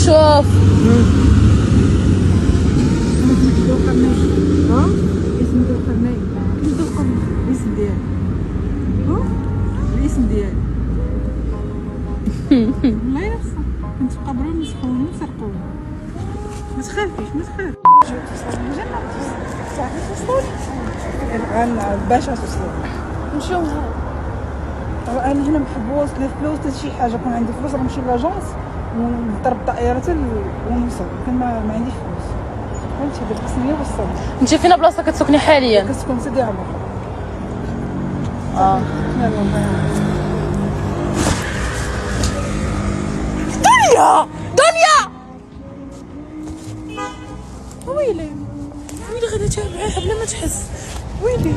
شوف. الاسم ديالي الله يرحم كنت قبروا مسخوني وسرقوني. ما تخافيش ما تخافيش. باش توصلوا نمشيو من هنا. انا هنا محبوس لا فلوس لا شي حاجه. كون عندي فلوس غنمشي لاجونس ونضرب الطائره حتى ونوصل. كان ما عنديش فلوس فهمتي. دابا خصني نوصل. انت فين بلاصه كتسكني حاليا؟ كتكون سيدي عمر. دنيا ويلي ويلي غادا تابعها بلا ما تحس. ويلي